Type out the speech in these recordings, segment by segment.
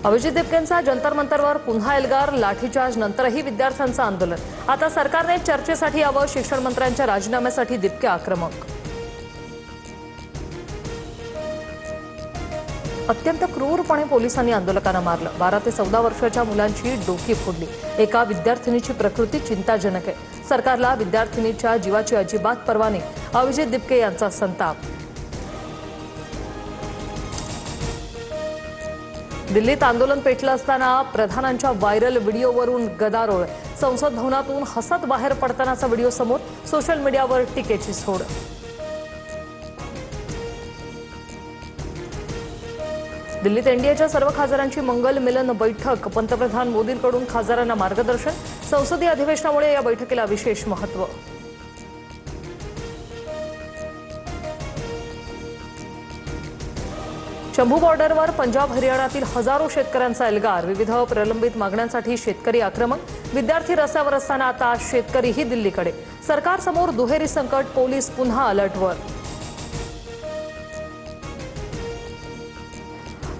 अभिजित दिपकेंचा जंतर मंतरवर पुन्हा एल्गार, लाठीचार्ज नंतरही विद्यार्थ्यांचं आंदोलन। आता सरकारने चर्चेसाठी यावं, शिक्षण मंत्र्यांच्या राजीनाम्यासाठी दिपके आक्रमक। अत्यंत क्रूरपणे पोलिसांनी आंदोलकांना मारलं। 12 ते 14 वर्षाच्या मुलांची डोकी फोडली। एका विद्यार्थिनीची प्रकृती चिंताजनक आहे। सरकारला विद्यार्थिनीच्या जीवाची अजिबात पर्वा नाही। अभिजित दिपके यांचा संताप। दिल्लीत आंदोलन पेटलं असताना प्रधानांच्या व्हायरल व्हिडिओवरून गदारोळ। संसद भवनातून हसत बाहेर पडतानाचा व्हिडिओ समोर, सोशल मीडियावर टीकेची सोड। दिल्लीत एनडीएच्या सर्व खासदारांची मंगल मिलन बैठक। पंतप्रधान मोदींकडून खासदारांना मार्गदर्शन। संसदीय अधिवेशनामुळे या बैठकीला विशेष महत्त्व। शंभू बॉर्डरवर पंजाब हरियाणातील हजारो शेतकऱ्यांचा एल्गार। विविध प्रलंबित मागण्यांसाठी शेतकरी आक्रमक। विद्यार्थी रस्त्यावर असताना आता शेतकरीही दिल्लीकडे। सरकारसमोर दुहेरी संकट, पोलीस पुन्हा अलर्टवर।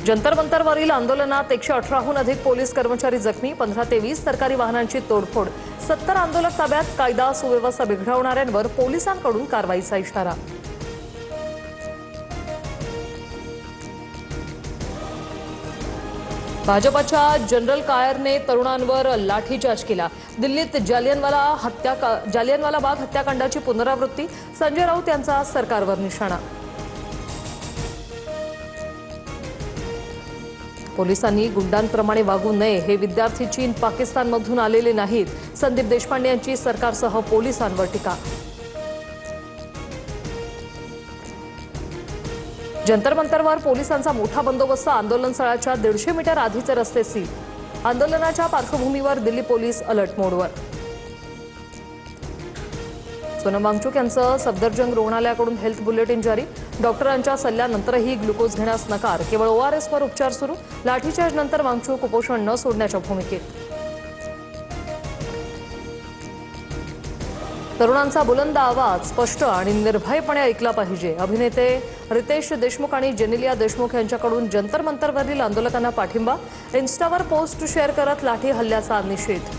जंतर मंतरवरील आंदोलनात 118हून अधिक पोलीस कर्मचारी जखमी। 15 ते 20 सरकारी वाहनांची तोडफोड। 70 आंदोलक ताब्यात। कायदा सुव्यवस्था बिघडवणाऱ्यांवर पोलिसांकडून कारवाईचा इशारा। भाजपच्या जनरल कायरने तरुणांवर लाठीचार्ज केला। दिल्लीत जालियनवाला बाग हत्याकांडाची पुनरावृत्ती। संजय राऊत यांचा सरकारवर निशाणा। पोलिसांनी गुंडांप्रमाणे वागू नये। हे विद्यार्थी चीन, पाकिस्तानमधून आलेले नाहीत। संदीप देशपांडे यांची सरकारसह पोलिसांवर टीका। जंतर मंतरवर पोलिसांचा मोठा बंदोबस्त। आंदोलन स्थळाच्या 150 मीटर आधीचे रस्ते सील। आंदोलनाच्या पार्श्वभूमीवर दिल्ली पोलीस अलर्ट मोडवर। सोनम वांगचुक यांचं सफदरजंग रुग्णालयाकडून हेल्थ बुलेटिन जारी। डॉक्टरांच्या सल्ल्यानंतरही ग्लुकोज घेण्यास नकार। केवळ ओआरएसवर उपचार सुरू। लाठीचार्ज नंतर वांगचुक उपोषण न सोडण्याच्या भूमिकेत। तरुणांचा बुलंद आवाज स्पष्ट आणि निर्भयपणे ऐकला पाहिजे। अभिनेते रितेश देशमुख आणि जेनेलिया देशमुख यांच्याकडून जंतर मंतरवरील आंदोलकांना पाठिंबा। इन्स्टावर पोस्ट शेअर करत लाठी हल्ल्याचा निषेध।